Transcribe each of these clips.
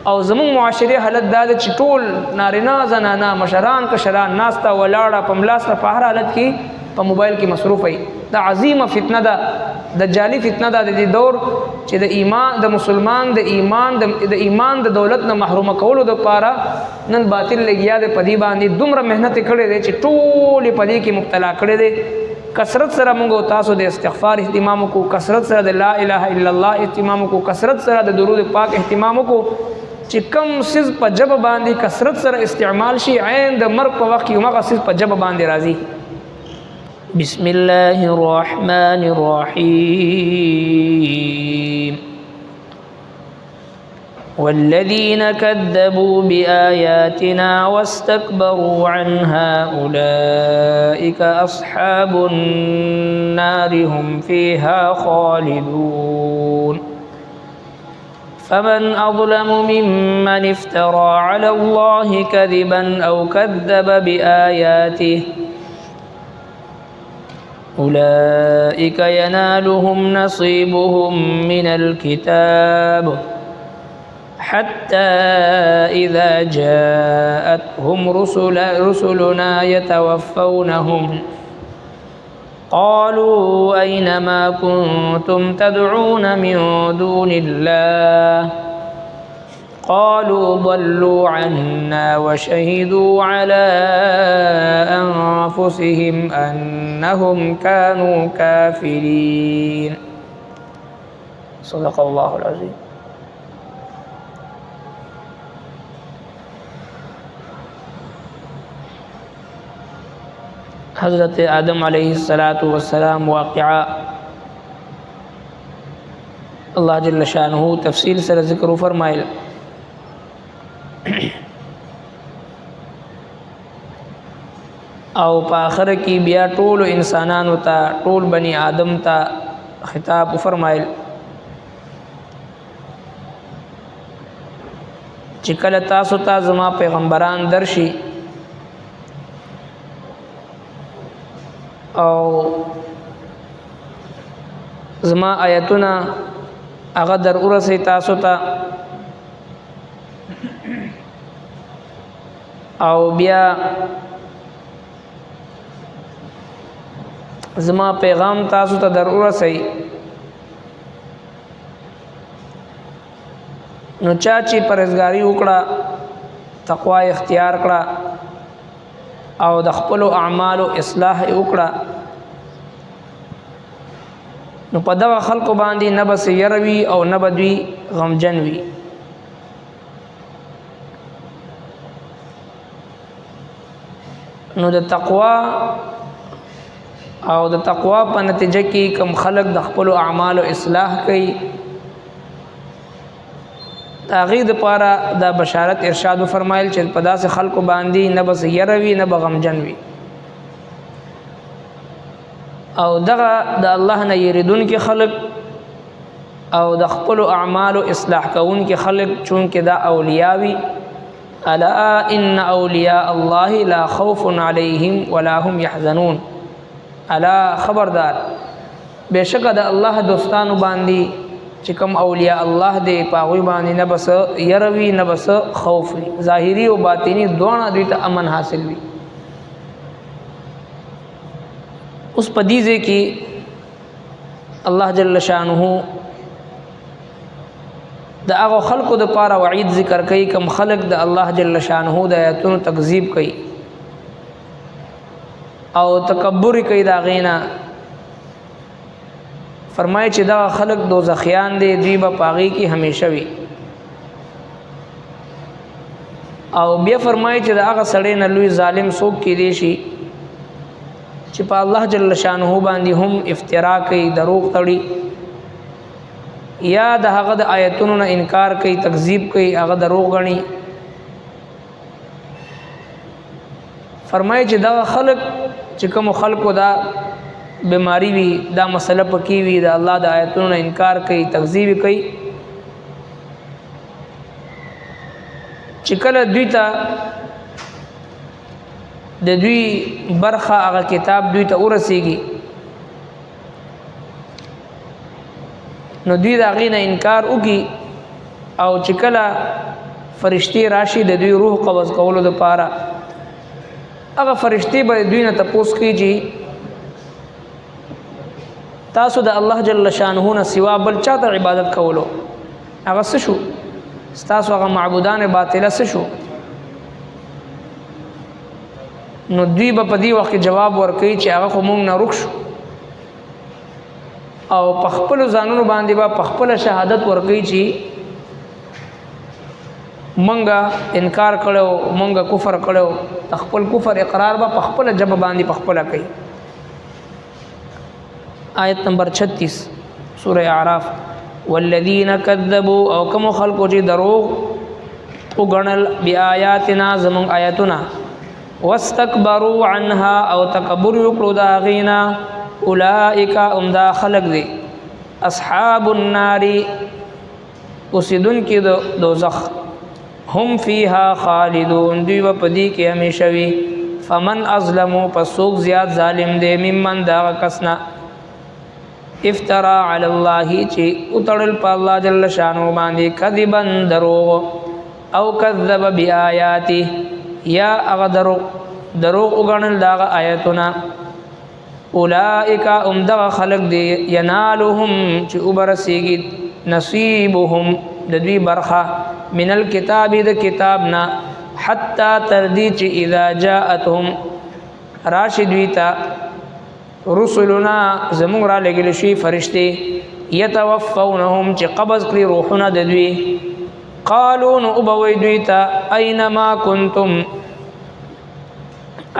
او زمون معاشري حالت دا چې ټول نارینه زنانه مشران کشران ناستا ولاړه په ملاسته په هر حالت کې په موبایل کې مصروف وي. دا عظیمه فتنه ده، دجالی فتنه ده د دې دور چې د ایمان د مسلمان د ایمان د دولت نه محروم کولو د پاره نن باطل لګیا د پدی باندې دومره مهنت کړي دي چې ټول پدی کې مبتلا کړي دي. کثرت سره موږ تاسو د استغفار اهتمام کو، کثرت سره د لا اله الا الله اهتمام کو، کثرت سره د درود پاک اهتمام کو چې کم سیز په جبه باندې کثرت سره استعمال شي عین د مرګ په وخت کې هغه سیز په جبه باندې راځي. بسم الله الرحمن الرحيم والذين كذبوا بآياتنا واستكبروا عنها أولئك أصحاب النار هم فيها خالدون فمن أظلم ممن افترى على الله كذبا أو كذب بآياته أولئك ينالهم نصيبهم من الكتاب حتى إذا جاءتهم رسلنا يتوفونهم قالوا أين ما كنتم تدعون من دون الله قالوا ضلوا عنا وشهدوا على أنفسهم أنهم كانوا كافرين. صدق الله العظيم. حضرت آدم علیہ السلام واقعہ اللہ جل شانہ تفصیل سره ذکر فرمایل. او په آخر کې بیا ټول انسانانو ته ټول بنی آدم ته خطاب فرمایل چې کله تاسو ته زما پیغمبران درشي او زما آیتونه هغه در ورسي تاسو ته او بیا زما پیغام تاسو ته در ورسي نو چا چې پرهیزګاری وکړه تقوا اختیار کړه او د خپل اعمالو اصلاح وکړه نو په دغه خلکو باندې نه بس يروي او نه بدوي غمجن وي. نو د تقوا او د تقوا په نتیجه کې کم خلق د خپل اعمالو اصلاح کوي تغید پارا د بشارت ارشاد فرمایل چې په داسې خلکو باندې نه بس يروي نه بغمجن وي او دغه د الله نه یریدون کې خلق او د خپل اعمال اصلاح کوون کې خلق چون کې دا اولیاوی الا ان اولیاء الله لا خوف عليهم ولا هم يحزنون. الا خبردار بشک د الله دوستانو باندې چې کوم اولیاء الله دې پاوی باندې نه بس يروي نه بس خوف وي ظاهري او باطینی دوه دوی ته امن حاصل وي. اس پدیزه کې الله جل شانه د هغه خلقو د پاره وعید ذکر کوي کوم خلق د الله جل شانه د آیاتونو تکذیب کوي او تکبر کوي دا غینا فرمایي چې دا خلق دوزخیان دي دوی به پاغي کې همیشه وي او بیا فرمایي چې دا هغه سړی نه لوی ظالم څوک کې دی شي چې په الله جل شانه باندې هم افترا کوي دروغ تړي یا د هغه د آیتونو نه انکار کوي تکذیب کوي هغه دروغ غني. فرمایي چې دا خلق چې کوم خلقو دا بیماری وي دا مسله پکې وي د الله د آیتونو نه انکار کوي تکذیب کوي چې کله دوی ته د دوی برخه هغه کتاب دوی ته ورسیږي نو دوی دا غینه انکار وکي او چې کله فرشتي راشي د دوی روح قبض کولو د پاره هغه فرشتي به دوی نه تپوس کیږي تاسو د الله جل شانه نه سوا بل چاته عبادت کولو هغه څه شو تاسو هغه معبودان باطله څه شو نو دوی به په دې وخت جواب ورکوي چې هغه خو مونږ نه رک شو او په خپل ځانونو باندې به په خپل شهادت ورکوي چې مونږه انکار کړو مونږه کفر کړو خپل کفر اقرار به په خپل جبه باندې په خپل کوي آیت نمبر 36 سورہ اعراف والذین کذبوا او کوم خلقو چې دروغ وګڼل بیااتنا زمون آیاتنا واستكبروا عنها او تکبر وکړو دا غینا اولئک امدا خلق دی اصحاب النار اوسیدون کې دوزخ هم فيها خالدون دوی په دې کې همیشه وي فمن ازلموا پسوک زیات ظالم دی ممن دا کسنا افترا علی الله چې اتړل په الله جل شانو باندې کذبا دروغ او کذب بیااته یا هغه دروغ وګڼل دا آیاتونه اولئک امدا خلق دی ینالهم چې وبرسیږي نصیبهم د دوی برخه من الكتاب د کتابنا حتی تردی چې اذا جاءتهم راشدویتا رسولنا زمون را لګل شي فرشتي يتوفونهم چې قبض کړي روحونه د دوی قالوا نو ابوي دویتا اينما كنتم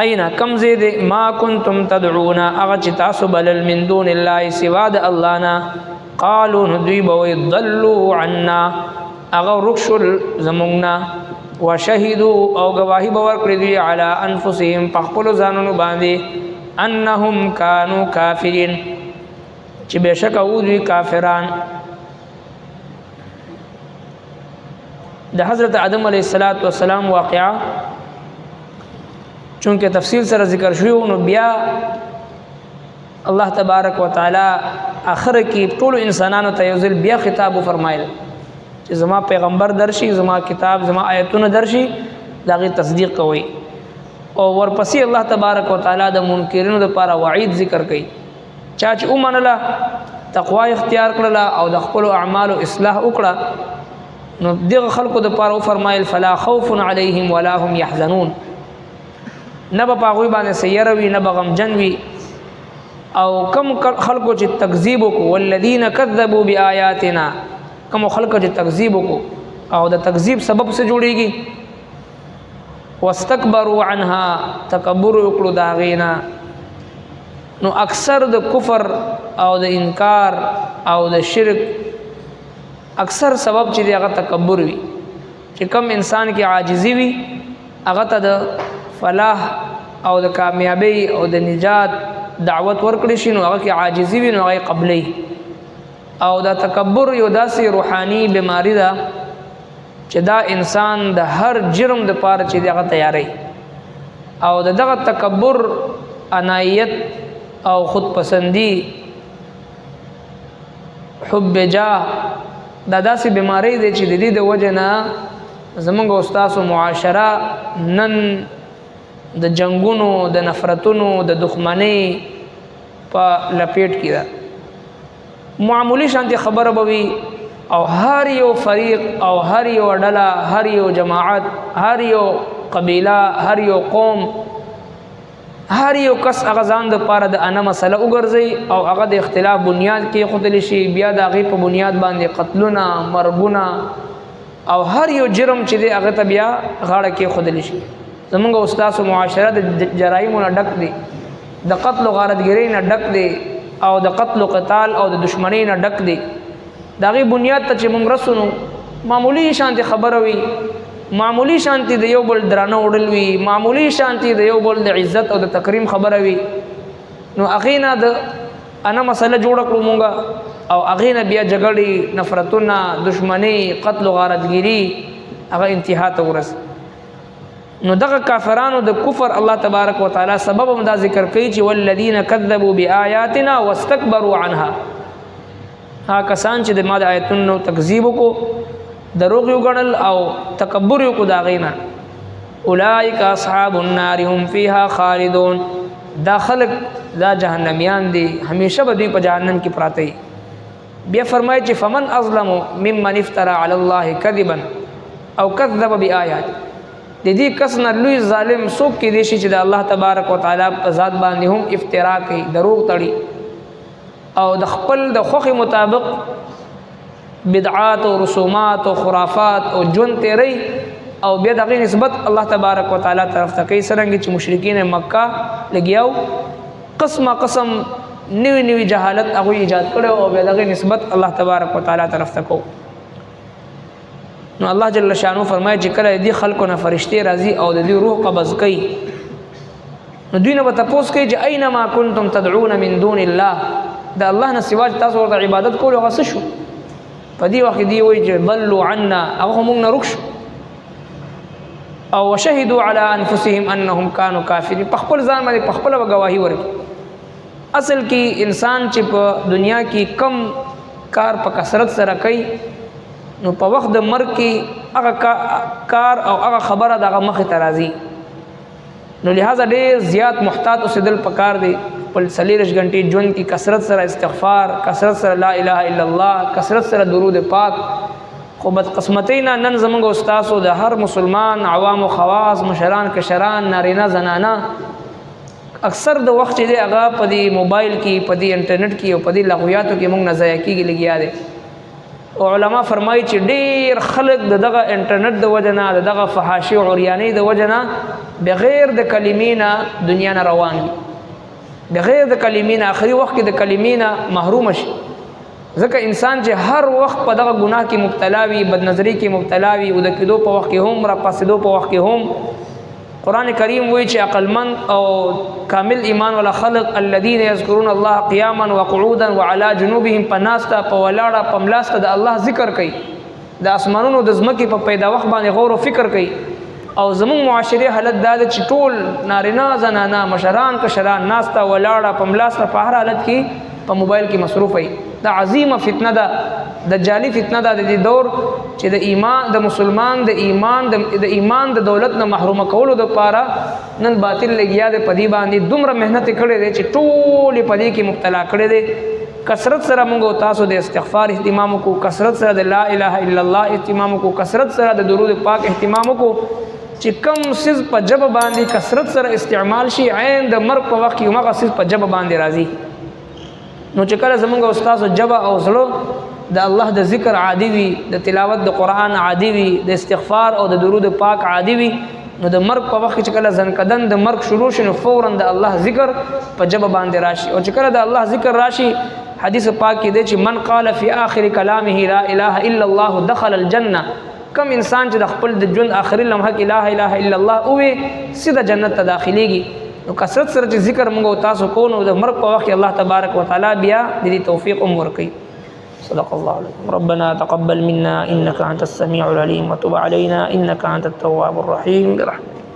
اين كم زيد ما كنتم تدعون اغه چې تاسو بلل من دون الله سوا د الله نه قالوا نو دوی بوي ضلوا عنا اغه رخصل زموننا وشهدوا او گواہی باور کړی دی علی انفسهم پخپل ځانونو باندې انهم كانوا کافرین چې بشک او دوی کافران د حضرت آدم علیه السلام واقعا چونکه تفصیل سره ذکر شوی نو بیا الله تبارک وتعالى اخر کې ټول انسانانو ته یوزل بیا خطاب فرمایل چې زما پیغمبر درشي زما کتاب زما آیتونه درشي داغه تصدیق کوي او ورپسې الله تبارک وتعالى د منکرینو لپاره وعید ذکر کوي چا چې ومنله تقوا اختیار کړله او د خپل اعمالو اصلاح وکړه نو دغه خلکو د لپاره فرمایل فلا خوف علیهم ولا هم يحزنون نه به پاغوی باندې سیره وي نه به غمجن وي او کم خلکو چې تکذیب وکړو والذین کذبوا بیااتنا کم خلکو چې تکذیب وکړو او د تکذیب سبب څه جوړیږي واستكبروا عنها تکبر وکړو دا غینا نو اکثر د کفر او د انکار او د شرک اکثر سبب چې هغه تکبر وي چې کم انسان کې عاجزي وي هغه ته د فلاح او د کامیابی او د نجات دعوت ورکړي شي نو هغه کې عاجزي وي نو هغه قبلي او دا تکبر یو داسې روحاني بیماری ده چې دا انسان د هر جرم د پاره چې دغه تیاری او دغه تکبر انایت او خود پسندی حب جاه دا داسې بیماری دی چې د دې د وجه نه زمونږ استاد معاشره نن د جنگونو د نفرتونو د دښمنۍ په لپیټ کې ده معمولی شانتي خبره بوي او هر یو فریق او هر یو ډله هر یو جماعت هر یو قبیله هر یو قوم هر یو کس هغه ځان د پاره د انا مسله وګرځي او هغه د اختلاف بنیاد کې خودل شي بیا د هغه په بنیاد باندې قتلونه مرګونه او هر یو جرم چې دی هغه ته بیا غاړه کې خودل شي زمونږ استاد معاشره د جرایمونو ډک دي د قتل او غارتګری نه ډک دي او د قتل او قتال او د دشمنی نه ډک دي دغه بنیاد ته چې موږ رسونو معمولی شانتي خبره وي معمولی شانتي د یو بل درانه وړل وي معمولی شانتي د یو بل د عزت او د تکریم خبره وي نو اغینا د انا مسله جوړ کړو مونږه او اغینا بیا جګړې نفرتونه دشمنی قتل او غارتګری هغه انتها ته ورس نو دغه کافرانو د کفر الله تبارک وتعالى سبب هم دا ذکر کوي چې والذین کذبوا بیااتنا واستكبروا عنها ها کسان چې د ما د آیتونو تکذیب کو دروغ یو ګڼل او تکبر یو کو دا غینا اولئک اصحاب النار هم فیها خالدون دا خلق دا جهنميان دي همیشه به دوی په جهنم کې پراته وي بیا فرمایي چې فمن اظلم ممن افترى على الله كذبا او كذب بآيات د دې کس نه لوی ظالم څوک کې دي چې د الله تبارک وتعالى په ذات باندې هم افترا کوي دروغ تړي او د خپل د خوخي مطابق بدعات او رسومات او خرافات او جون تیری او بیا دغه نسبت الله تبارک وتعالى طرف ته کوي څنګه چې مشرکین مکه لګیاو قسم نوی جهالت هغه ایجاد کړو او بیا دغه نسبت الله تبارک وتعالى طرف ته کو نو الله جل شانو فرمایي چې کله دې خلکو نه فرشتي راځي او د دې روح قبض کوي نو دوی نه به تاسو کوي چې اينما کنتم تدعون من دون الله دا الله نه سوا تاسو ورته عبادت کول او غس شو په دې وخت دی وایي چې ضلوا عنا هغه موږ نه رخص او وشهدوا على انفسهم انهم كانوا كافرين په خپل ځان باندې په خپل گواهی ورکړي اصل کې انسان چې په دنیا کې کم کار په کثرت سره کوي نو په وخت د مرګ کې هغه کار او هغه خبره دغه مخ ته راځي نو لہذا ډېر زیات محتاط اوسېدل پکار دی په 40 غنټې ژوند کې کثرت سره استغفار کثرت سره لا اله الا الله کثرت سره درود پاک خو بد قسمتینا نن زموږ استادو د هر مسلمان عوام او خواص مشران کشران نارینه زنانه اکثر د وخت چې هغه په دې موبایل کې په دې انټرنیټ کې او په دې لغویاتو کې موږ نه ضایع کیږي لګیا دي او علما فرمایي چې ډېر خلک دغه انټرنیټ د وجنه دغه فحاشي او عریانی د وجنه بغیر د کلمینا دنیا نه روان دي بغیر د کلمینا اخري وخت کې د کلمینا محروم شي ځکه انسان چې هر وخت په دغه ګناه کې مبتلا وي بد نظری کې مبتلا وي او د کېدو په وخت کې هم را پاسېدو په وخت کې هم قرآن کریم وایي چې عقلمند او کامل ایمان والا خلق الذين يذكرون الله قياما وقعودا وعلى جنوبهم پناستا په ولاړه په ملاسته د الله ذکر کوي د اسمانونو د ځمکې په پیدا وخت باندې غور او فکر کوي او زمون معاشري حالت دا چې ټول نارینه زنانه مشران کشران ناستا ولاړه په ملاسته په هر حالت کې په موبایل کې مصروف وي دا عظیمه فتنه ده د جعلی فتنه ده د دې دور چې د ایمان د مسلمان د ایمان د دولت نه محروم کولو د پاره نن باطل لګیا د پدی باندې دومره مهنت کړي دي چې ټول پدی کې مبتلا کړي دي کثرت سره موږ تاسو د استغفار اهتمام کو کثرت سره د لا اله الا الله اهتمام کو کثرت سره د درود پاک اهتمام کو چې کم سیز په جب باندې کثرت سره استعمال شي عین د مرګ په وخت کې هغه سیز په جب باندې راځي نو چې کله زمونږ استاد جبا او زړه د الله د ذکر عادي وي د تلاوت د قران عادي وي د استغفار او د درود پاک عادي وي نو د مرګ په وخت چې کله ځنکدن د مرګ شروع شنو فورا د الله ذکر په جبا باندې راشي او چې کله د الله ذکر راشي حدیث پاک کې دی چې من قال فی آخر کلامه لا اله الا الله دخل الجنه کم انسان چې د خپل د ژوند اخري لمحه کې لا اله الا الله او سیده جنت ته داخليږي نو کثرت سره چې ذکر موږ تاسو کو نو د مرګ په وخت الله تبارک وتعالى بیا د دې توفیق ورکړي صدق الله العظيم ربنا تقبل منا انك انت السميع العليم وتب علينا انك انت التواب الرحيم برحمتك